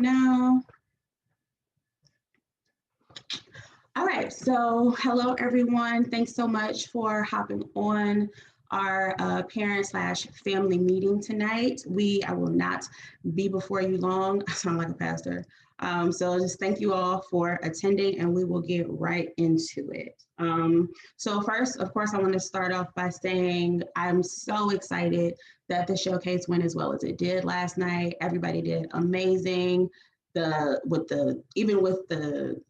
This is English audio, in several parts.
now. All right, so hello everyone. Thanks so much for hopping on our parent slash family meeting tonight. I will not be before you long. I sound like a pastor. So just thank you all for attending and we will get right into it. So first, of course, I want to start off by saying I'm so excited that the showcase went as well as it did last night. Everybody did amazing. Even with the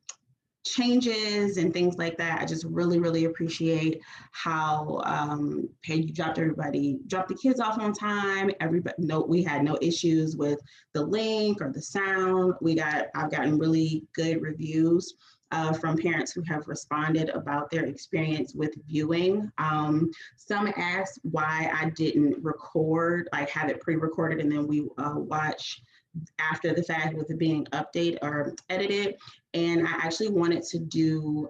changes and things like that. I just really, really appreciate how hey, you dropped the kids off on time. We had no issues with the link or the sound. I've gotten really good reviews from parents who have responded about their experience with viewing. Some asked why I didn't record, like have it pre-recorded and then we watch after the fact with it being updated or edited. And I actually wanted to do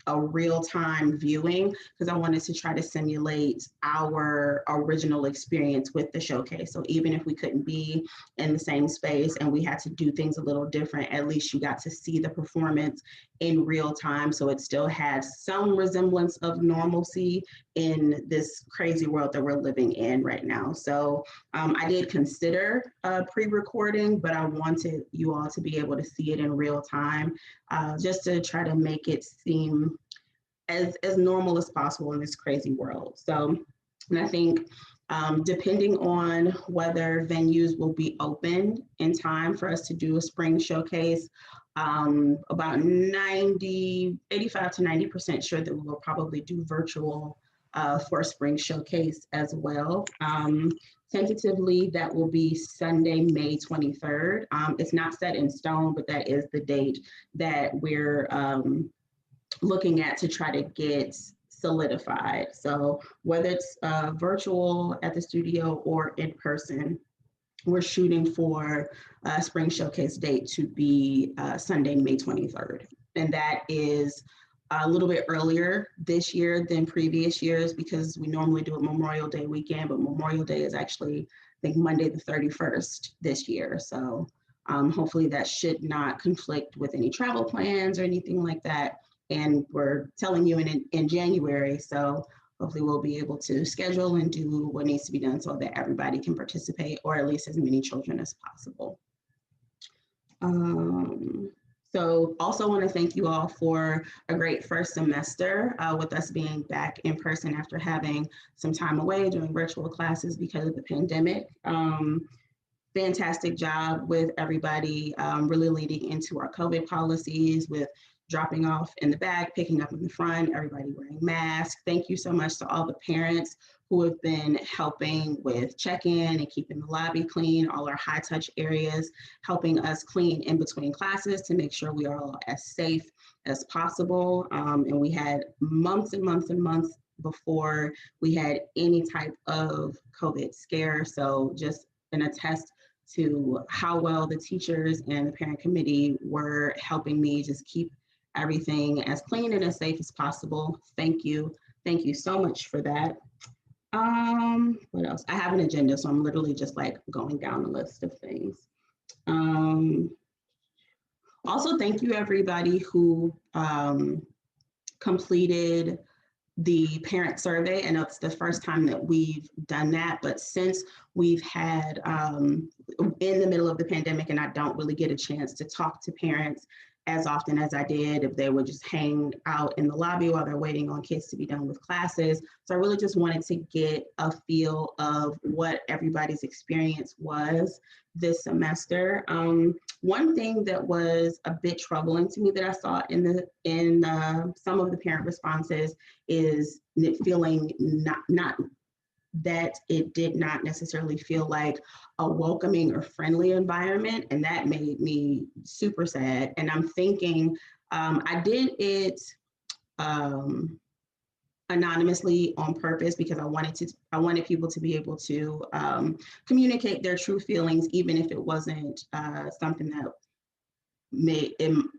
a real-time viewing because I wanted to try to simulate our original experience with the showcase. So even if we couldn't be in the same space and we had to do things a little different, at least you got to see the performance in real time. So it still had some resemblance of normalcy in this crazy world that we're living in right now. So I did consider pre-recording, but I wanted you all to be able to see it in real time, just to try to make it seem as normal as possible in this crazy world. So, and I think depending on whether venues will be open in time for us to do a spring showcase, about 85 to 90% sure that we will probably do virtual for spring showcase as well. Tentatively, that will be Sunday, May 23rd. It's not set in stone, but that is the date that we're looking at to try to get solidified. So whether it's virtual at the studio or in person, we're shooting for a spring showcase date to be Sunday, May 23rd. And that is a little bit earlier this year than previous years because we normally do a Memorial Day weekend, but Memorial Day is actually, I think, Monday the 31st this year. So hopefully that should not conflict with any travel plans or anything like that. And we're telling you in January, so hopefully we'll be able to schedule and do what needs to be done so that everybody can participate, or at least as many children as possible. So also want to thank you all for a great first semester with us being back in person after having some time away doing virtual classes because of the pandemic. Fantastic job with everybody really leading into our COVID policies with dropping off in the back, picking up in the front, everybody wearing masks. Thank you so much to all the parents who have been helping with check-in and keeping the lobby clean, all our high touch areas, helping us clean in between classes to make sure we are all as safe as possible. And we had months and months and months before we had any type of COVID scare. So just an attest to how well the teachers and the parent committee were helping me just keep everything as clean and as safe as possible. Thank you. Thank you so much for that. What else? I have an agenda, so I'm literally just like going down a list of things. Also, thank you everybody who completed the parent survey. I know it's the first time that we've done that, but since we've had in the middle of the pandemic and I don't really get a chance to talk to parents as often as I did if they would just hang out in the lobby while they're waiting on kids to be done with classes. So I really just wanted to get a feel of what everybody's experience was this semester. One thing that was a bit troubling to me that I saw in some of the parent responses is feeling not that it did not necessarily feel like a welcoming or friendly environment. And that made me super sad. And I'm thinking, I did it anonymously on purpose because I wanted people to be able to communicate their true feelings, even if it wasn't something that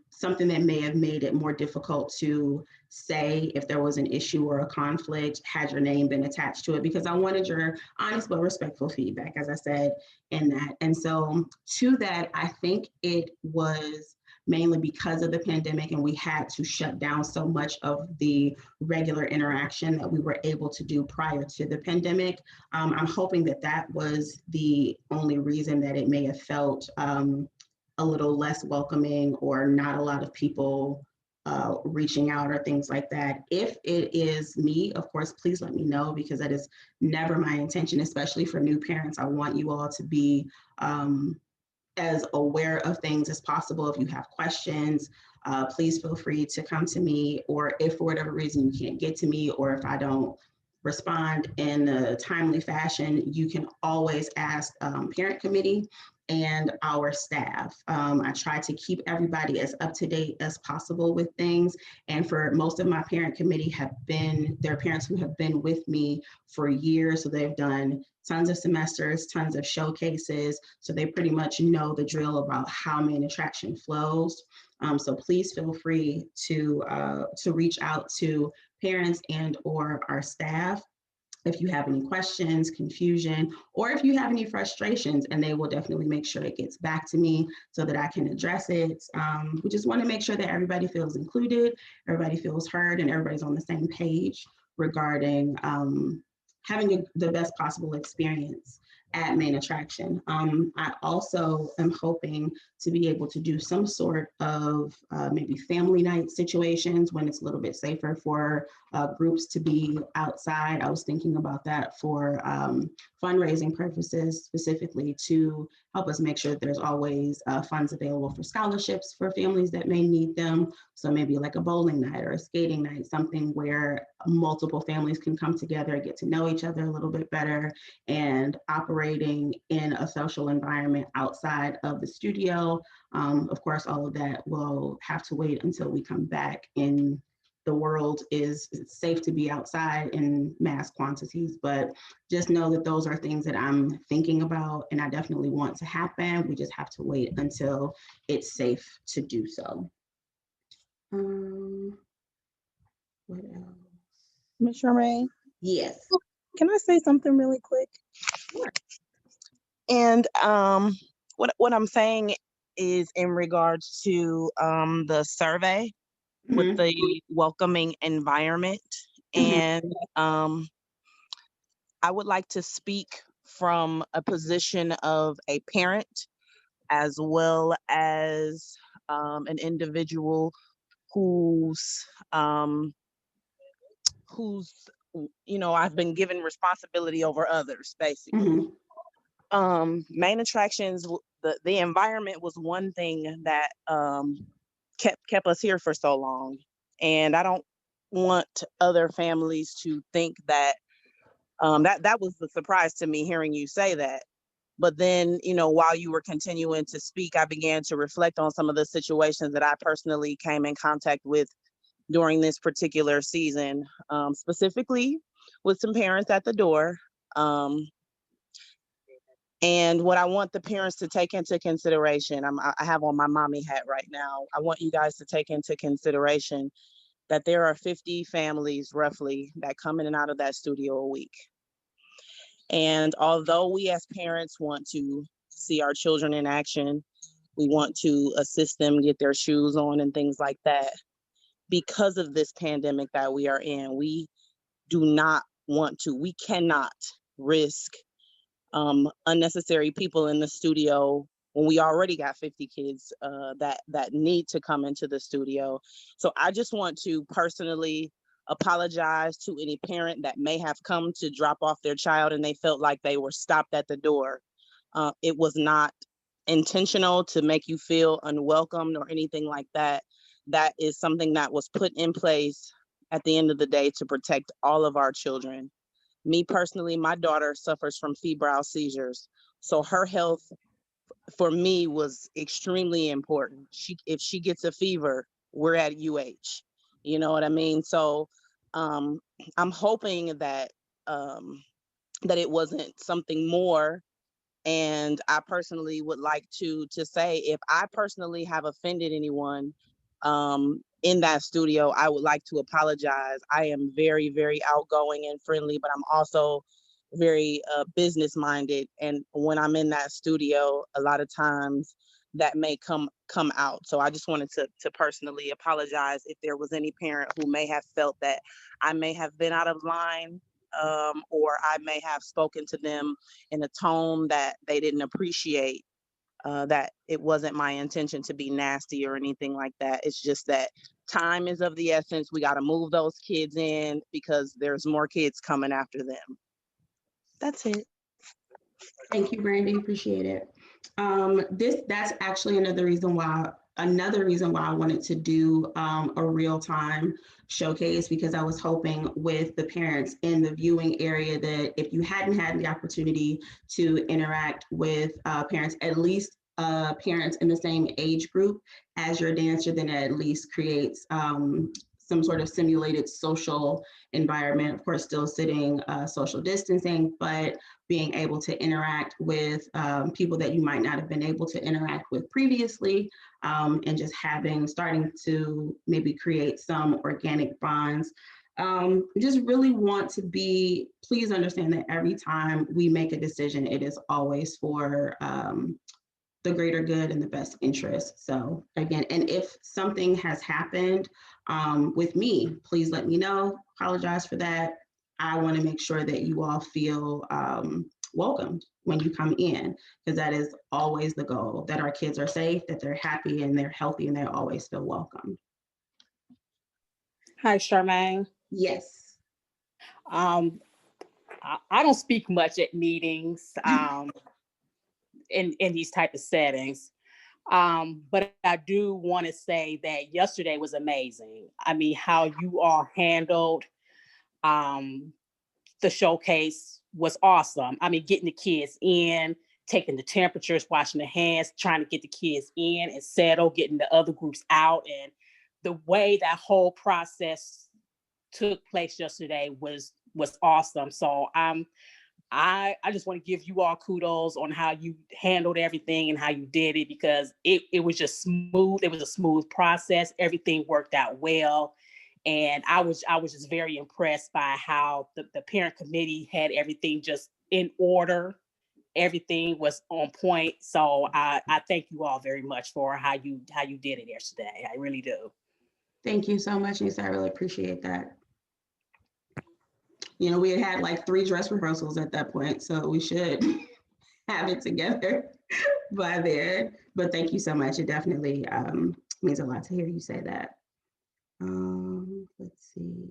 something that may have made it more difficult to say if there was an issue or a conflict had your name been attached to it, because I wanted your honest but respectful feedback, as I said in that. And so to that, I think it was mainly because of the pandemic and we had to shut down so much of the regular interaction that we were able to do prior to the pandemic. I'm hoping that that was the only reason that it may have felt a little less welcoming or not a lot of people reaching out or things like that. If it is me, of course, please let me know, because that is never my intention, especially for new parents. I want you all to be as aware of things as possible. If you have questions, please feel free to come to me, or if for whatever reason you can't get to me, or if I don't respond in a timely fashion, you can always ask parent committee and our staff. I try to keep everybody as up to date as possible with things. And for most of my parent committee they're parents who have been with me for years. So they've done tons of semesters, tons of showcases. So they pretty much know the drill about how main attraction flows. So please feel free to reach out to parents and or our staff if you have any questions, confusion, or if you have any frustrations, and they will definitely make sure it gets back to me so that I can address it. We just want to make sure that everybody feels included, everybody feels heard, and everybody's on the same page regarding having the best possible experience at main attraction. I also am hoping to be able to do some sort of maybe family night situations when it's a little bit safer for groups to be outside. I was thinking about that for fundraising purposes, specifically to help us make sure that there's always funds available for scholarships for families that may need them. So maybe like a bowling night or a skating night, something where multiple families can come together, get to know each other a little bit better, and operating in a social environment outside of the studio. Of course, all of that will have to wait until we come back and the world is safe to be outside in mass quantities. But just know that those are things that I'm thinking about and I definitely want to happen. We just have to wait until it's safe to do so. What else? Ms. Charmaine, Yes. can I say something really quick? Sure. And what I'm saying is in regards to the survey with Mhm. the welcoming environment. Mhm. And I would like to speak from a position of a parent as well as an individual who's um, who's I've been given responsibility over others, basically. Mhm. Main attractions, the environment was one thing that kept us here for so long, and I don't want other families to think that that was the surprise to me hearing you say that. But then, while you were continuing to speak, I began to reflect on some of the situations that I personally came in contact with during this particular season, specifically with some parents at the door. And what I want the parents to take into consideration, I have on my mommy hat right now. I want you guys to take into consideration that there are 50 families roughly that come in and out of that studio a week. And although we as parents want to see our children in action, we want to assist them get their shoes on and things like that, because of this pandemic that we are in, we cannot risk unnecessary people in the studio when we already got 50 kids that need to come into the studio. So I just want to personally apologize to any parent that may have come to drop off their child and they felt like they were stopped at the door. It was not intentional to make you feel unwelcomed or anything like that. That is something that was put in place at the end of the day to protect all of our children. Me personally, my daughter suffers from febrile seizures. So her health for me was extremely important. If she gets a fever, we're at UH. You know what I mean? So um, I'm hoping that that it wasn't something more And I personally would like to say, if I personally have offended anyone in that studio, I would like to apologize. I am very, very outgoing and friendly, but I'm also very business minded. And when I'm in that studio, a lot of times that may come out. So I just wanted to personally apologize if there was any parent who may have felt that I may have been out of line, or I may have spoken to them in a tone that they didn't appreciate. That it wasn't my intention to be nasty or anything like that. It's just that time is of the essence. We got to move those kids in because there's more kids coming after them. That's it. Thank you, Brandy. Appreciate it. That's actually another reason why I wanted to do a real time showcase, because I was hoping with the parents in the viewing area that if you hadn't had the opportunity to interact with parents, at least parents in the same age group as your dancer, then it at least creates some sort of simulated social environment. Of course, still sitting social distancing, but being able to interact with people that you might not have been able to interact with previously, and just starting to maybe create some organic bonds. Just really want to please understand that every time we make a decision, it is always for the greater good and the best interest. So again, and if something has happened with me, please let me know. Apologize for that. I want to make sure that you all feel welcomed when you come in, because that is always the goal, that our kids are safe, that they're happy and they're healthy, and they always feel welcome. Hi, Charmaine. Yes. I don't speak much at meetings in these type of settings. But I do want to say that yesterday was amazing. I mean, how you all handled the showcase was awesome. I mean, getting the kids in, taking the temperatures, washing the hands, trying to get the kids in and settled, getting the other groups out. And the way that whole process took place yesterday was awesome. So I just want to give you all kudos on how you handled everything and how you did it, because it was just smooth. It was a smooth process. Everything worked out well. And I was just very impressed by how the parent committee had everything just in order. Everything was on point. So I thank you all very much for how you did it yesterday. I really do. Thank you so much, Nisa. I really appreciate that. You know, we had like 3 dress rehearsals at that point, so we should have it together by then. But thank you so much. It definitely means a lot to hear you say that. Let's see.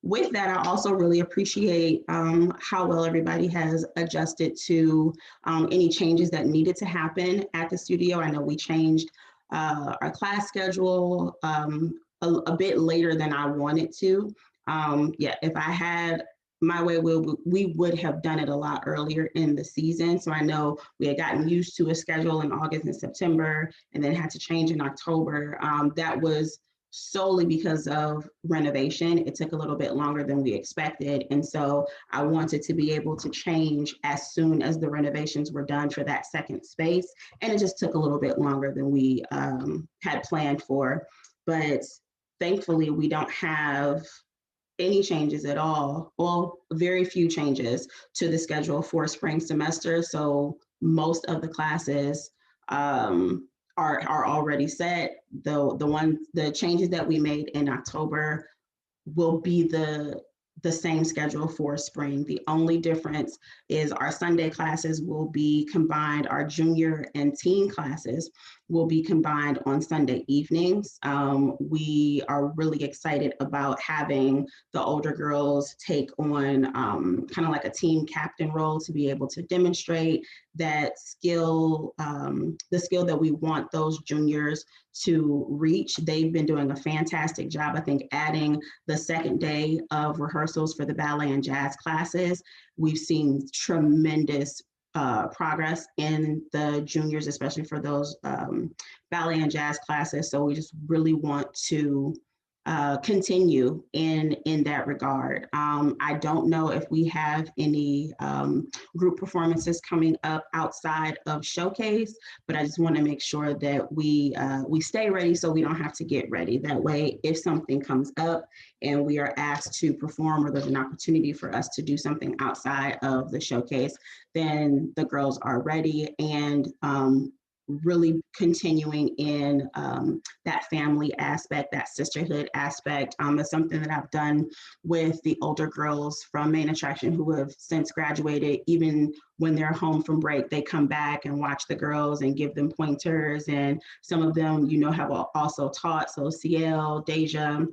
With that, I also really appreciate how well everybody has adjusted to any changes that needed to happen at the studio. I know we changed our class schedule a bit later than I wanted to. Yeah, if I had my way, we would have done it a lot earlier in the season. So I know we had gotten used to a schedule in August and September, and then had to change in October. That was solely because of renovation. It took a little bit longer than we expected. And so I wanted to be able to change as soon as the renovations were done for that second space. And it just took a little bit longer than we had planned for. But thankfully, we don't have any changes at all. Well, very few changes to the schedule for spring semester. So most of the classes are already set. The changes that we made in October will be the same schedule for spring. The only difference is our Sunday classes will be combined. Our junior and teen classes will be combined on Sunday evenings. We are really excited about having the older girls take on kind of like a team captain role to be able to demonstrate that skill, the skill that we want those juniors to reach. They've been doing a fantastic job. I think adding the second day of rehearsals for the ballet and jazz classes, we've seen tremendous progress in the juniors, especially for those ballet and jazz classes. So we just really want to continue in that regard. I don't know if we have any group performances coming up outside of Showcase, but I just want to make sure that we stay ready so we don't have to get ready. That way, if something comes up and we are asked to perform or there's an opportunity for us to do something outside of the Showcase, then the girls are ready and really continuing in that family aspect, that sisterhood aspect. Is something that I've done with the older girls from Main Attraction who have since graduated. Even when they're home from break, they come back and watch the girls and give them pointers. And some of them, you know, have also taught. So CL, Deja,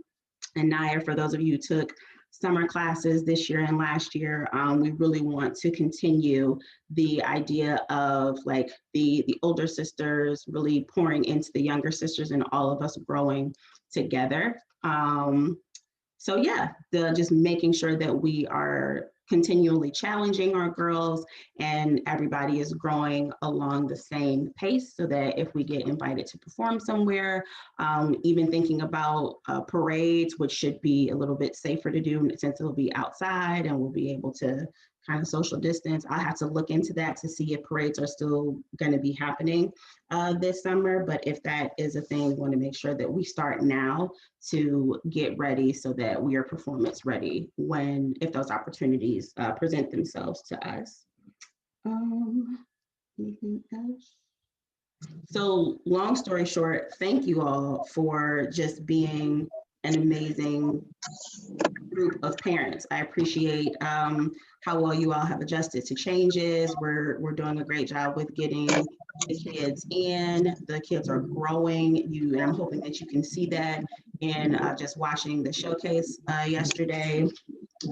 and Nair, for those of you who took summer classes this year and last year, we really want to continue the idea of like the older sisters really pouring into the younger sisters and all of us growing together. So yeah, just making sure that we are continually challenging our girls and everybody is growing along the same pace so that if we get invited to perform somewhere, even thinking about parades, which should be a little bit safer to do since it'll be outside and we'll be able to kind of social distance. I'll have to look into that to see if parades are still going to be happening this summer. But if that is a thing, we want to make sure that we start now to get ready so that we are performance ready if those opportunities present themselves to us. Anything else? So long story short, thank you all for just being an amazing group of parents. I appreciate how well you all have adjusted to changes. We're doing a great job with getting the kids in. The kids are growing. And I'm hoping that you can see that in just watching the showcase yesterday.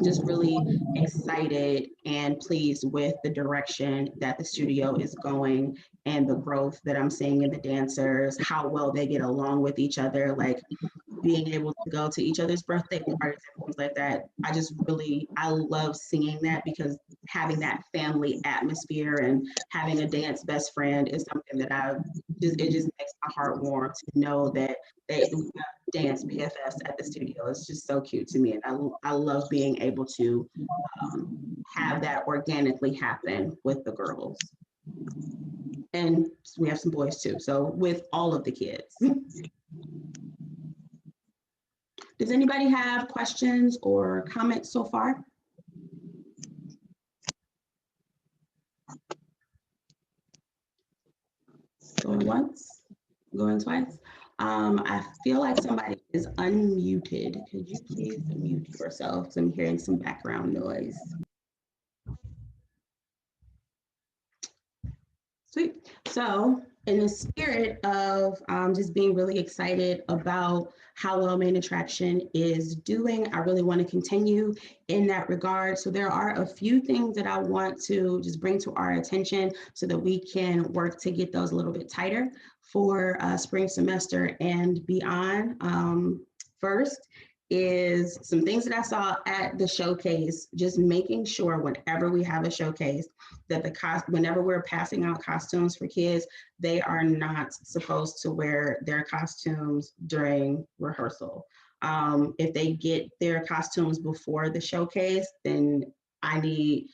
Just really excited and pleased with the direction that the studio is going and the growth that I'm seeing in the dancers, how well they get along with each other, like being able to go to each other's birthday parties and things like that. I love seeing that because having that family atmosphere and having a dance best friend is something that it just makes my heart warm to know that they dance BFFs at the studio. It's just so cute to me. And I love being able to have that organically happen with the girls. And we have some boys too. So with all of the kids. Does anybody have questions or comments so far? Going once, going twice. I feel like somebody is unmuted. Could you please unmute yourself? Because I'm hearing some background noise. Sweet. So in the spirit of just being really excited about how well Main Attraction is doing, I really want to continue in that regard. So there are a few things that I want to just bring to our attention so that we can work to get those a little bit tighter for spring semester and beyond. First is some things that I saw at the showcase, just making sure whenever we have a showcase that whenever we're passing out costumes for kids, they are not supposed to wear their costumes during rehearsal. If they get their costumes before the showcase, then I need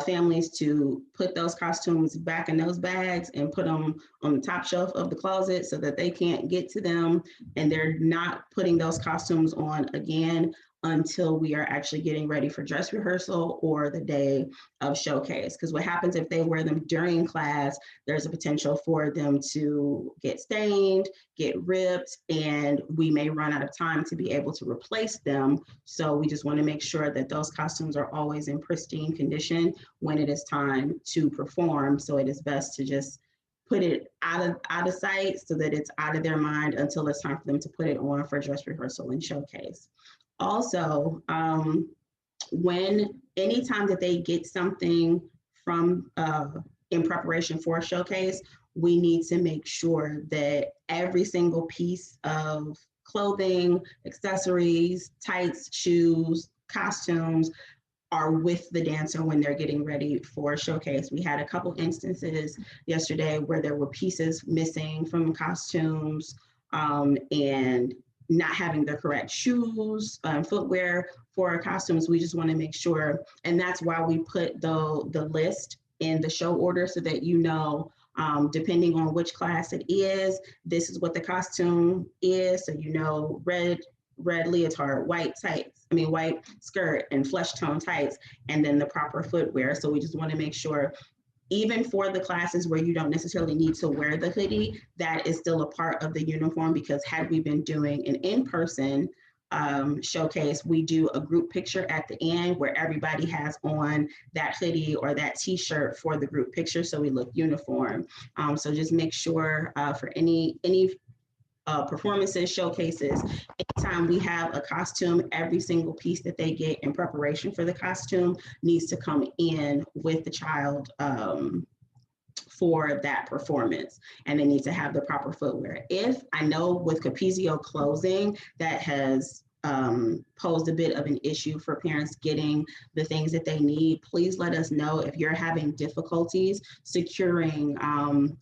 families to put those costumes back in those bags and put them on the top shelf of the closet so that they can't get to them, and they're not putting those costumes on again until we are actually getting ready for dress rehearsal or the day of showcase. Because what happens if they wear them during class, there's a potential for them to get stained, get ripped, and we may run out of time to be able to replace them. So we just want to make sure that those costumes are always in pristine condition when it is time to perform. So it is best to just put it out of sight so that it's out of their mind until it's time for them to put it on for dress rehearsal and showcase. Also, anytime that they get something from in preparation for a showcase, we need to make sure that every single piece of clothing, accessories, tights, shoes, costumes are with the dancer when they're getting ready for a showcase. We had a couple instances yesterday where there were pieces missing from costumes, and not having the correct shoes, footwear for our costumes. We just want to make sure, and that's why we put the list in the show order so that you know, depending on which class it is, this is what the costume is. So you know, red leotard, white tights, white skirt and flesh tone tights, and then the proper footwear. So we just want to make sure, even for the classes where you don't necessarily need to wear the hoodie, that is still a part of the uniform, because had we been doing an in-person showcase, we do a group picture at the end where everybody has on that hoodie or that t-shirt for the group picture, so we look uniform. So just make sure for any performances, showcases, anytime we have a costume, every single piece that they get in preparation for the costume needs to come in with the child for that performance, and they need to have the proper footwear. If I know with Capezio closing, that has posed a bit of an issue for parents getting the things that they need, please let us know if you're having difficulties securing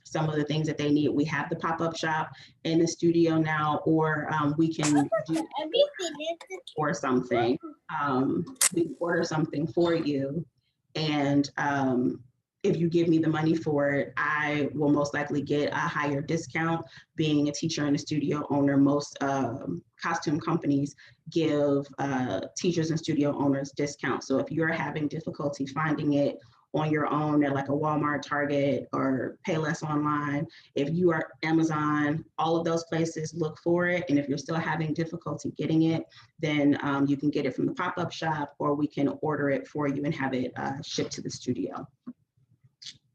some of the things that they need. We have the pop-up shop in the studio now, or we can do or something. We can order something for you, and if you give me the money for it, I will most likely get a higher discount. Being a teacher and a studio owner, most costume companies give teachers and studio owners discounts. So if you're having difficulty finding it on your own at like a Walmart, Target, or Payless Online, if you are Amazon, all of those places, look for it. And if you're still having difficulty getting it, then you can get it from the pop-up shop, or we can order it for you and have it shipped to the studio.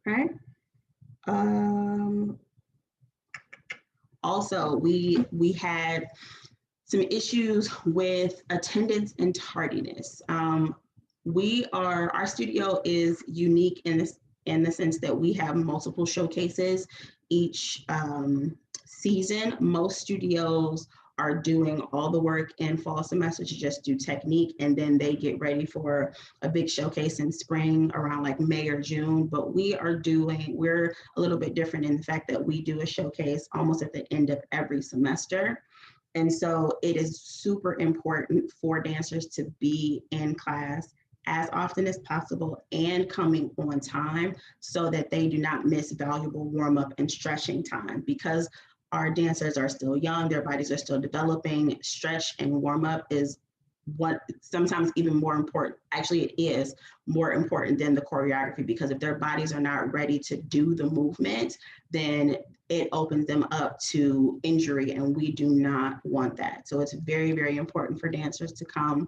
Okay. Also, we had some issues with attendance and tardiness. Our studio is unique in the sense that we have multiple showcases each season. Most studios are doing all the work in fall semester to just do technique, and then they get ready for a big showcase in spring around like May or June. But we're a little bit different in the fact that we do a showcase almost at the end of every semester. And so it is super important for dancers to be in class as often as possible and coming on time so that they do not miss valuable warm-up and stretching time, because our dancers are still young, their bodies are still developing. Stretch and warm up is what sometimes even more important. Actually, it is more important than the choreography, because if their bodies are not ready to do the movement, then it opens them up to injury, and we do not want that. So it's very, very important for dancers to come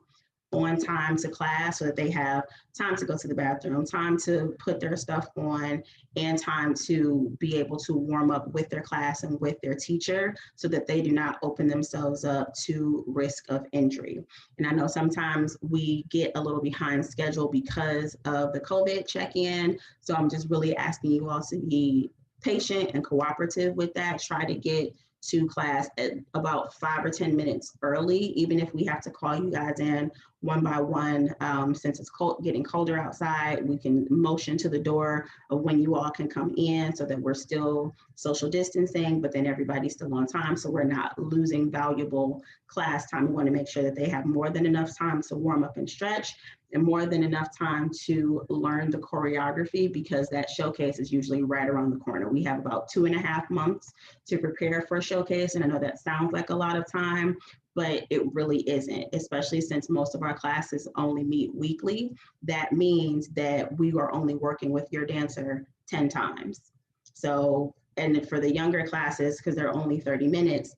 on time to class so that they have time to go to the bathroom, time to put their stuff on, and time to be able to warm up with their class and with their teacher so that they do not open themselves up to risk of injury. And I know sometimes we get a little behind schedule because of the COVID check-in. So I'm just really asking you all to be patient and cooperative with that. Try to get to class at about 5 or 10 minutes early, even if we have to call you guys in one by one. Since it's getting colder outside, we can motion to the door of when you all can come in so that we're still social distancing, but then everybody's still on time, so we're not losing valuable class time. We want to make sure that they have more than enough time to warm up and stretch, and more than enough time to learn the choreography, because that showcase is usually right around the corner. We have about 2.5 months to prepare for a showcase, and I know that sounds like a lot of time, but it really isn't, especially since most of our classes only meet weekly. That means that we are only working with your dancer 10 times. So, and for the younger classes, because they're only 30 minutes,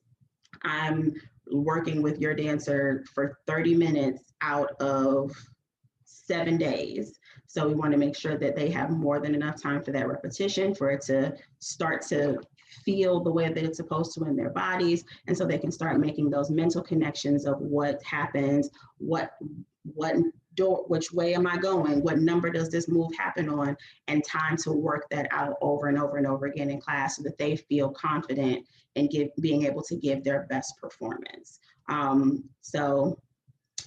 I'm working with your dancer for 30 minutes out of 7 days. So we want to make sure that they have more than enough time for that repetition, for it to start to feel the way that it's supposed to in their bodies. And so they can start making those mental connections of what happens, which way am I going? What number does this move happen on? And time to work that out over and over and over again in class so that they feel confident in being able to give their best performance. So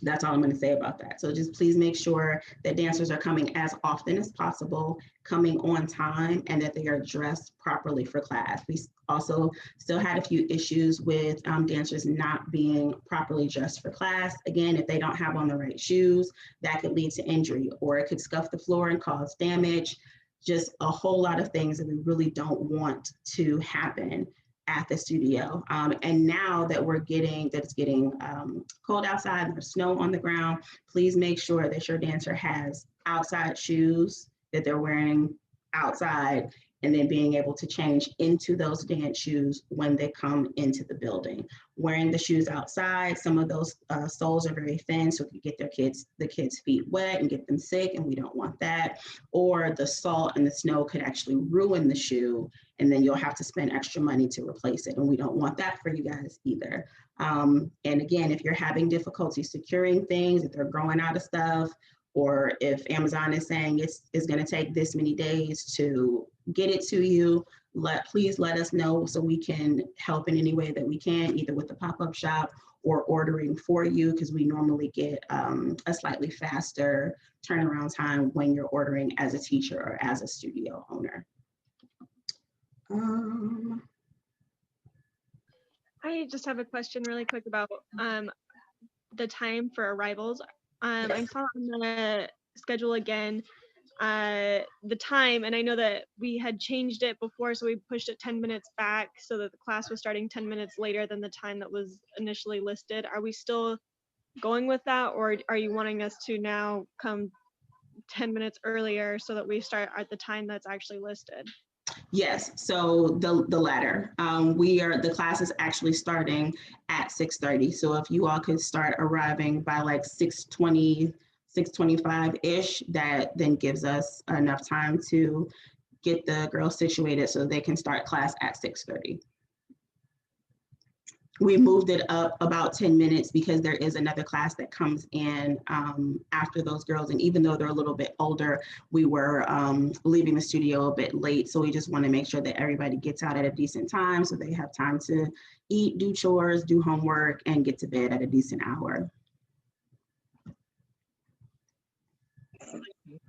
That's all I'm going to say about that. So just please make sure that dancers are coming as often as possible, coming on time, and that they are dressed properly for class. We also still had a few issues with dancers not being properly dressed for class. Again, if they don't have on the right shoes, that could lead to injury, or it could scuff the floor and cause damage. Just a whole lot of things that we really don't want to happen at the studio. And now that it's getting cold outside and there's snow on the ground, please make sure that your dancer has outside shoes that they're wearing outside, and then being able to change into those dance shoes when they come into the building. Wearing the shoes outside, some of those soles are very thin, so it could get the kids' feet wet and get them sick, and we don't want that. Or the salt and the snow could actually ruin the shoe, and then you'll have to spend extra money to replace it, and we don't want that for you guys either. And again, if you're having difficulty securing things, if they're growing out of stuff, or if Amazon is saying it's going to take this many days to get it to you, please let us know so we can help in any way that we can, either with the pop-up shop or ordering for you, because we normally get a slightly faster turnaround time when you're ordering as a teacher or as a studio owner. I just have a question really quick about the time for arrivals. I saw on the schedule again the time, and I know that we had changed it before, so we pushed it 10 minutes back so that the class was starting 10 minutes later than the time that was initially listed. Are we still going with that, or are you wanting us to now come 10 minutes earlier so that we start at the time that's actually listed? Yes, so the latter. The class is actually starting at 6:30. So if you all could start arriving by like 6:20, 6:25-ish, that then gives us enough time to get the girls situated so they can start class at 6:30. We moved it up about 10 minutes because there is another class that comes in after those girls. And even though they're a little bit older, we were leaving the studio a bit late. So we just want to make sure that everybody gets out at a decent time so they have time to eat, do chores, do homework, and get to bed at a decent hour.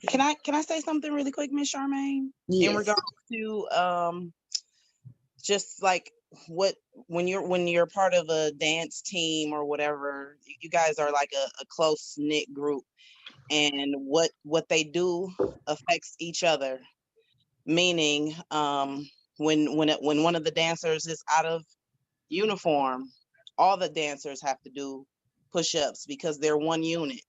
Can I say something really quick, Ms. Charmaine? Yes. In regards to just like when you're part of a dance team or whatever, you guys are like a close knit group, and what they do affects each other. Meaning, when one of the dancers is out of uniform, all the dancers have to do push-ups because they're one unit.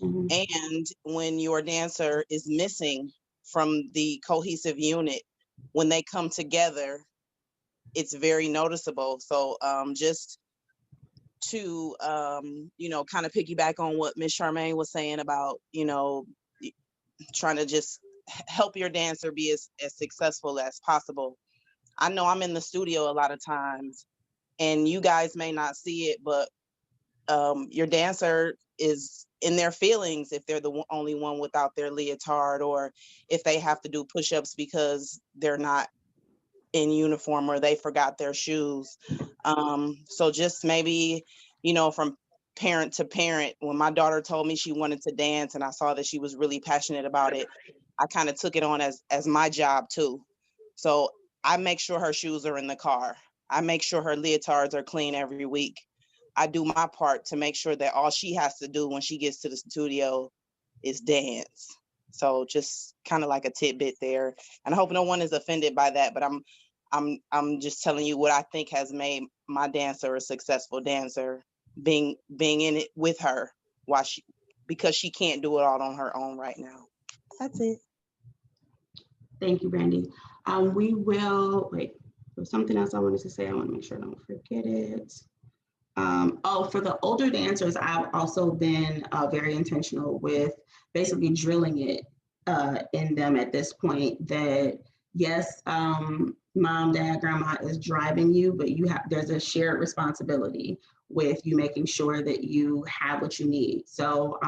Mhm. And when your dancer is missing from the cohesive unit, when they come together, it's very noticeable. So just to kind of piggyback on what Ms. Charmaine was saying about trying to just help your dancer be as successful as possible. I know I'm in the studio a lot of times, and you guys may not see it, but your dancer is in their feelings if they're the only one without their leotard, or if they have to do push-ups because they're not in uniform or they forgot their shoes. So just maybe, from parent to parent, when my daughter told me she wanted to dance and I saw that she was really passionate about it, I kind of took it on as my job too. So I make sure her shoes are in the car. I make sure her leotards are clean every week. I do my part to make sure that all she has to do when she gets to the studio is dance. So just kind of like a tidbit there. And I hope no one is offended by that, but I'm just telling you what I think has made my dancer a successful dancer, being in it with her because she can't do it all on her own right now. That's it. Thank you, Brandy. We will, wait, there's something else I wanted to say. I want to make sure I don't forget it. For the older dancers, I've also been very intentional with basically drilling it in them at this point that yes, mom, dad, grandma is driving you, but there's a shared responsibility with you making sure that you have what you need. So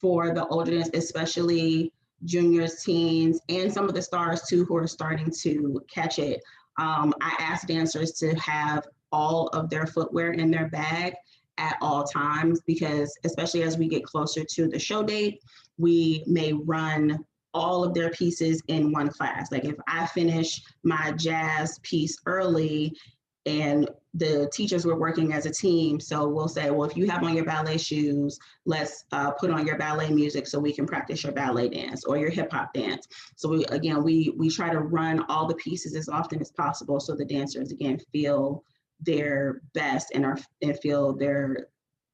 for the older dancers, especially juniors, teens, and some of the stars too who are starting to catch it, I ask dancers to have all of their footwear in their bag at all times, because especially as we get closer to the show date, we may run all of their pieces in one class. Like if I finish my jazz piece early and the teachers were working as a team, so we'll say, well, if you have on your ballet shoes, let's put on your ballet music so we can practice your ballet dance or your hip hop dance. So we try to run all the pieces as often as possible so the dancers again feel their best and feel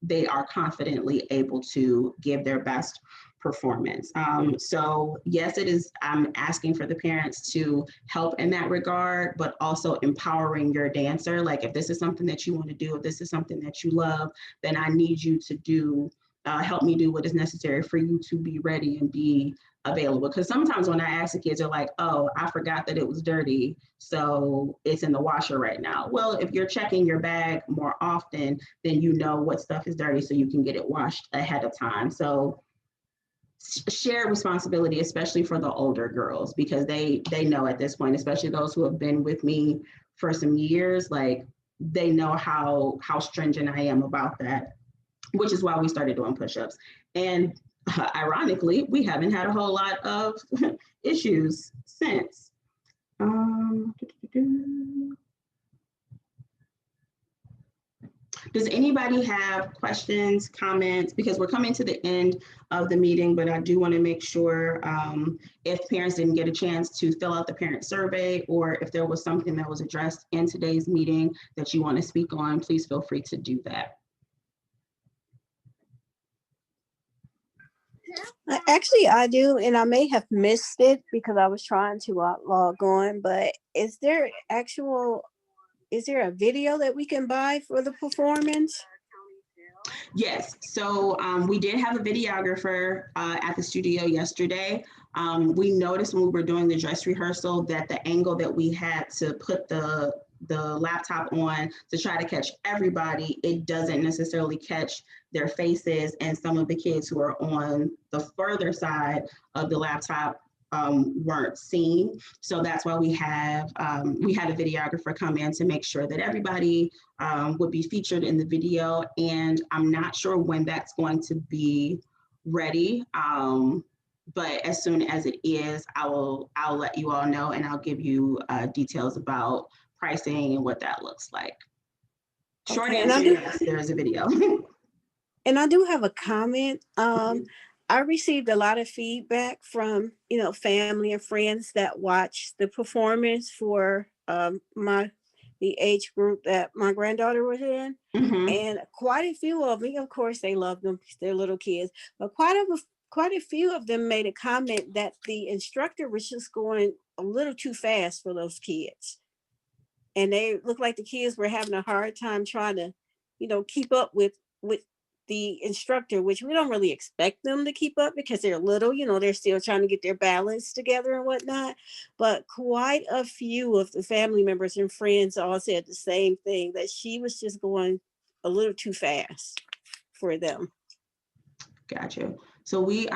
they are confidently able to give their best performance. So yes, it is, I'm asking for the parents to help in that regard, but also empowering your dancer. Like if this is something that you want to do, if this is something that you love, then I need you to do, help me do what is necessary for you to be ready and be available. Because sometimes when I ask the kids, they're like, oh, I forgot that it was dirty, so it's in the washer right now. Well, if you're checking your bag more often, then you know what stuff is dirty so you can get it washed ahead of time. So shared responsibility, especially for the older girls, because they know at this point, especially those who have been with me for some years, like they know how stringent I am about that, which is why we started doing push-ups. And ironically, we haven't had a whole lot of issues since. Does anybody have questions, comments? Because we're coming to the end of the meeting, but I do want to make sure if parents didn't get a chance to fill out the parent survey, or if there was something that was addressed in today's meeting that you want to speak on, please feel free to do that. Actually, I do, and I may have missed it because I was trying to log on, but is there a video that we can buy for the performance? Yes, so we did have a videographer at the studio yesterday. We noticed when we were doing the dress rehearsal that the angle that we had to put the laptop on to try to catch everybody, it doesn't necessarily catch their faces, and some of the kids who are on the further side of the laptop weren't seen. So that's why we had a videographer come in to make sure that everybody would be featured in the video. And I'm not sure when that's going to be ready. But as soon as it is, I'll let you all know, and I'll give you details about pricing and what that looks like. Short answer, yes, there is a video. And I do have a comment. I received a lot of feedback from, family and friends that watched the performance for the age group that my granddaughter was in. Mm-hmm. And quite a few of them, of course, they love them, they're little kids, but quite a few of them made a comment that the instructor was just going a little too fast for those kids. And they looked like the kids were having a hard time trying to, keep up with the instructor, which we don't really expect them to keep up because they're little, they're still trying to get their balance together and whatnot. But quite a few of the family members and friends all said the same thing, that she was just going a little too fast for them. Gotcha. So we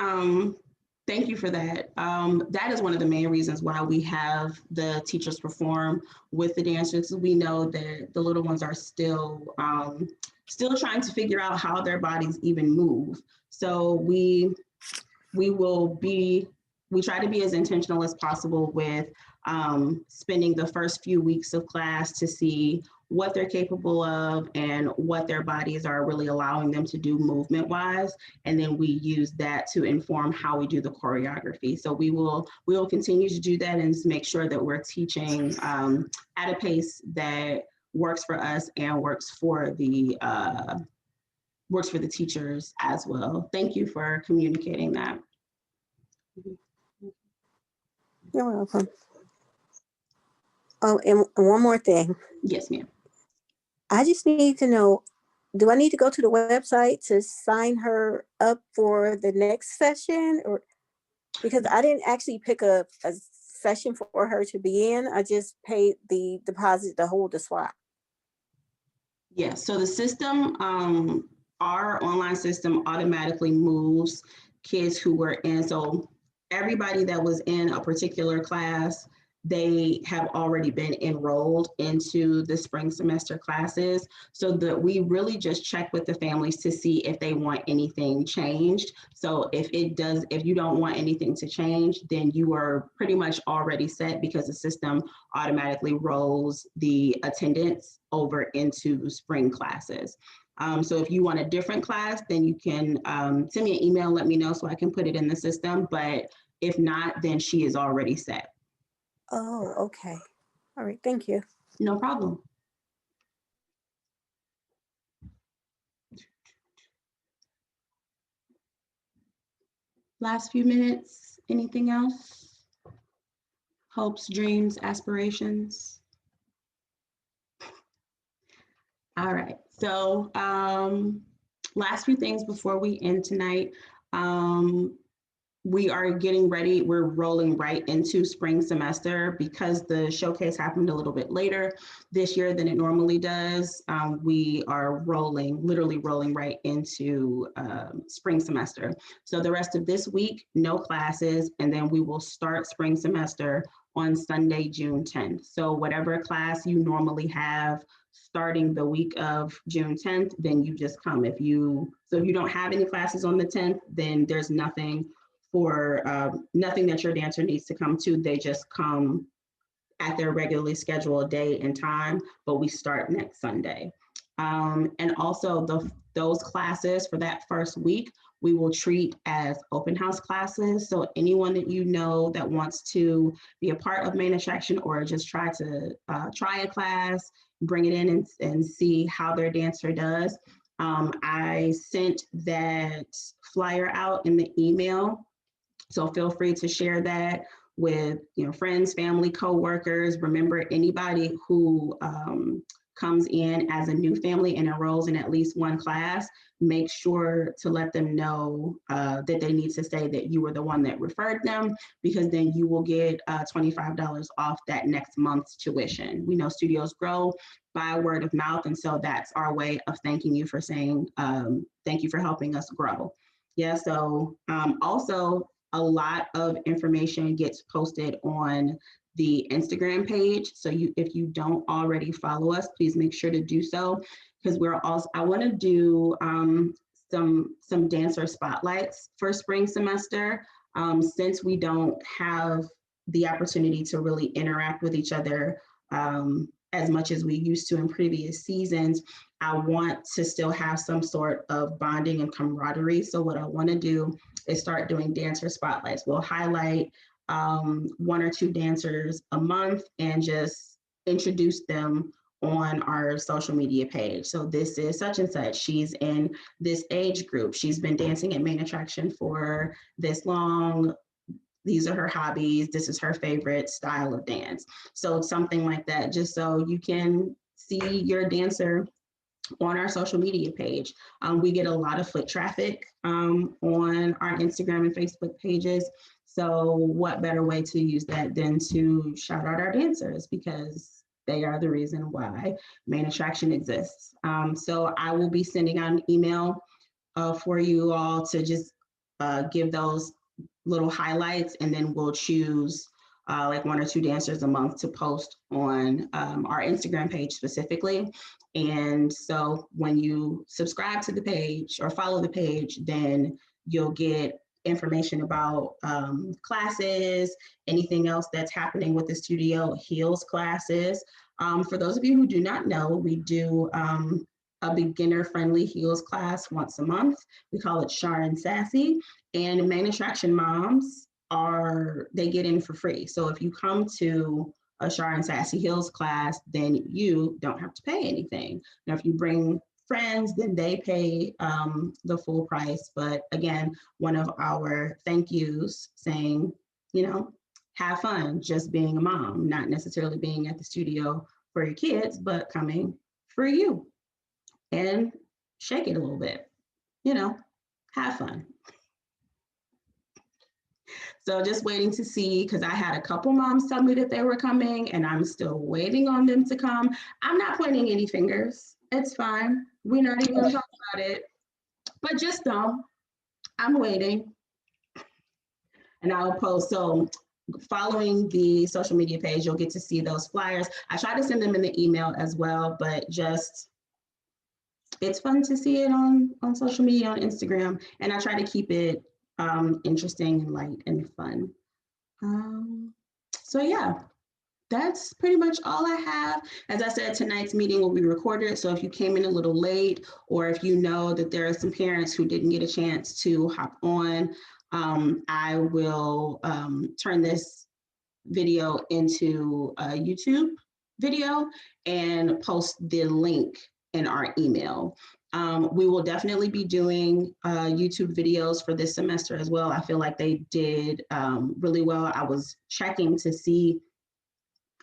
thank you for that. That is one of the main reasons why we have the teachers perform with the dancers. We know that the little ones are still trying to figure out how their bodies even move. So we try to be as intentional as possible with spending the first few weeks of class to see what they're capable of and what their bodies are really allowing them to do movement wise. And then we use that to inform how we do the choreography. So we will continue to do that and make sure that we're teaching at a pace that works for us and works for the teachers as well. Thank you for communicating that. You're welcome. Oh, and one more thing. Yes, ma'am. I just need to know, do I need to go to the website to sign her up for the next session? Or because I didn't actually pick a session for her to be in, I just paid the deposit to hold the slot. Yes, so the system, our online system automatically moves kids who were in. So everybody that was in a particular class they have already been enrolled into the spring semester classes, so that we really just check with the families to see if they want anything changed. So if you don't want anything to change, then you are pretty much already set, because the system automatically rolls the attendance over into spring classes. So if you want a different class, then you can send me an email, let me know so I can put it in the system. But if not, then she is already set. Oh, okay. All right, thank you. No problem. Last few minutes, anything else? Hopes, dreams, aspirations? All right, so last few things before we end tonight. We are getting ready, we're rolling right into spring semester because the showcase happened a little bit later this year than it normally does. We are literally rolling right into spring semester. So the rest of this week, no classes, and then we will start spring semester on Sunday, June 10th. So whatever class you normally have starting the week of June 10th, then you just come. If you don't have any classes on the 10th, then there's nothing that your dancer needs to come to. They just come at their regularly scheduled day and time, but we start next Sunday. And also those classes for that first week, we will treat as open house classes. So anyone that you know that wants to be a part of Main Attraction or just try a class, bring it in and see how their dancer does. I sent that flyer out in the email. So feel free to share that with friends, family, coworkers. Remember, anybody who comes in as a new family and enrolls in at least one class, make sure to let them know that they need to say that you were the one that referred them, because then you will get $25 off that next month's tuition. We know studios grow by word of mouth, and so that's our way of thanking you for saying thank you for helping us grow. Yeah, so also, a lot of information gets posted on the Instagram page. So if you don't already follow us, please make sure to do so, because I want to do some dancer spotlights for spring semester. Since we don't have the opportunity to really interact with each other as much as we used to in previous seasons, I want to still have some sort of bonding and camaraderie. So what I want to do is start doing dancer spotlights. We'll highlight one or two dancers a month and just introduce them on our social media page. So this is such and such. She's in this age group. She's been dancing at Main Attraction for this long. These are her hobbies. This is her favorite style of dance. So something like that, just so you can see your dancer on our social media page. We get a lot of foot traffic on our Instagram and Facebook pages. So what better way to use that than to shout out our dancers, because they are the reason why Main Attraction exists. So I will be sending out an email for you all to just give those little highlights, and then we'll choose like one or two dancers a month to post on our Instagram page specifically. And so when you subscribe to the page or follow the page, then you'll get information about classes, anything else that's happening with the studio, heels classes. For those of you who do not know, we do a beginner-friendly heels class once a month. We call it Char and Sassy, and Main Attraction moms they get in for free. So if you come to a Char and Sassy heels class, then you don't have to pay anything. Now, if you bring friends, then they pay the full price. But again, one of our thank yous saying, have fun just being a mom, not necessarily being at the studio for your kids, but coming for you and shake it a little bit, have fun. So just waiting to see, because I had a couple moms tell me that they were coming and I'm still waiting on them to come. I'm not pointing any fingers. It's fine. We're not even gonna talk about it. But just know, I'm waiting. And I'll post. So following the social media page, you'll get to see those flyers. I try to send them in the email as well, but just, it's fun to see it on social media, on Instagram. And I try to keep it interesting and light and fun. So yeah, that's pretty much all I have. As I said, tonight's meeting will be recorded. So if you came in a little late, or if you know that there are some parents who didn't get a chance to hop on, I will turn this video into a YouTube video and post the link in our email. We will definitely be doing YouTube videos for this semester as well. I feel like they did really well. I was checking to see,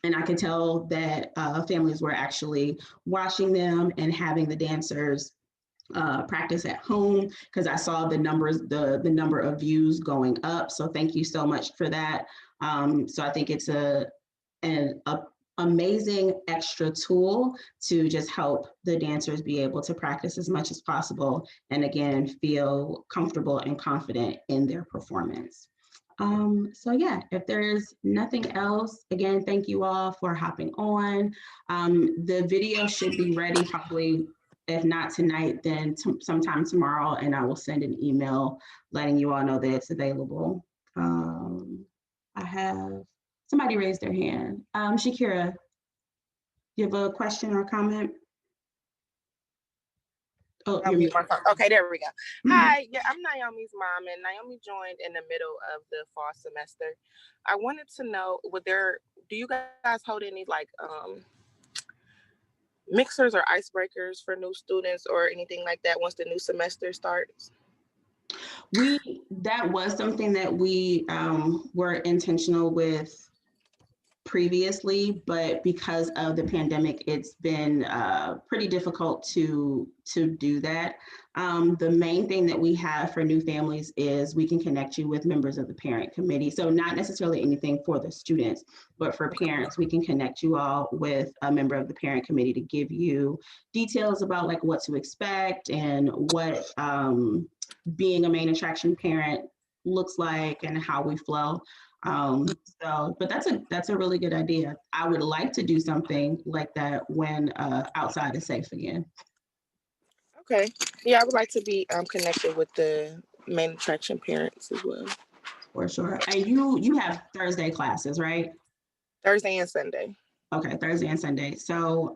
and I could tell that families were actually watching them and having the dancers practice at home, because I saw the numbers, the number of views going up. So thank you so much for that. So I think it's an amazing extra tool to just help the dancers be able to practice as much as possible, and again, feel comfortable and confident in their performance. So yeah, if there's nothing else, again, thank you all for hopping on. The video should be ready probably, if not tonight, then sometime tomorrow, and I will send an email letting you all know that it's available. I have somebody raise their hand. Shakira, you have a question or comment? Oh, you're muted. Okay, there we go. Mhm. Hi, yeah, I'm Naomi's mom, and Naomi joined in the middle of the fall semester. I wanted to know, do you guys hold any like mixers or icebreakers for new students or anything like that once the new semester starts? That was something that we were intentional with previously, but because of the pandemic, it's been pretty difficult to do that. The main thing that we have for new families is we can connect you with members of the parent committee. So not necessarily anything for the students, but for parents, we can connect you all with a member of the parent committee to give you details about like what to expect and what being a main attraction parent looks like and how we flow. But that's a really good idea. I would like to do something like that when outside is safe again. Okay. Yeah, I would like to be connected with the main attraction parents as well. For sure. And you have Thursday classes, right? Thursday and Sunday. Okay, Thursday and Sunday. So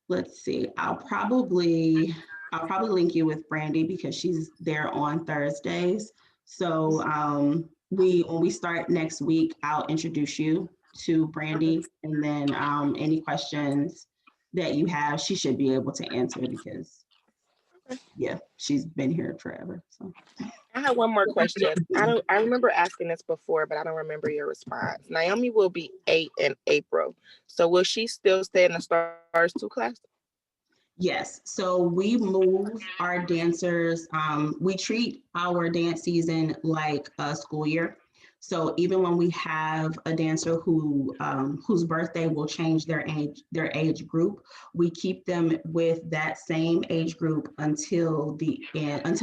let's see. I'll probably link you with Brandy because she's there on Thursdays. So when we start next week, I'll introduce you to Brandy, and then any questions that you have, she should be able to answer because yeah, she's been here forever. So I have one more question. I remember asking this before, but I don't remember your response. Naomi will be 8 in April. So will she still stay in the Stars 2 class? Yes, so we move our dancers, we treat our dance season like a school year. So even when we have a dancer whose birthday will change their age group, we keep them with that same age group until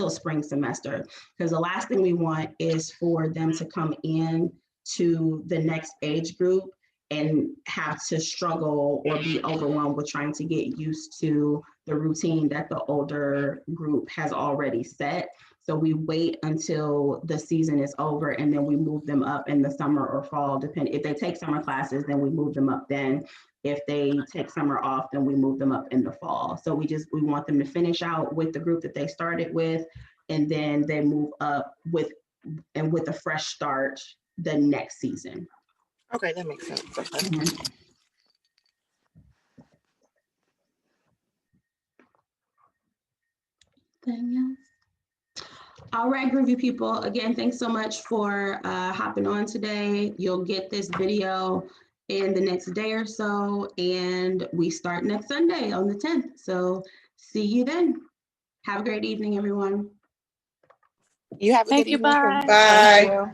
spring semester. Because the last thing we want is for them to come in to the next age group and have to struggle or be overwhelmed with trying to get used to the routine that the older group has already set. So we wait until the season is over and then we move them up in the summer or fall, depending. If they take summer classes, then we move them up then. If they take summer off, then we move them up in the fall. So we want them to finish out with the group that they started with, and then they move up with a fresh start the next season. Okay, that makes sense. Okay. Mm-hmm. All right, Groovy people. Again, thanks so much for hopping on today. You'll get this video in the next day or so, and we start next Sunday on the 10th. So see you then. Have a great evening, everyone. You have a Thank good you. evening. Bye. Bye.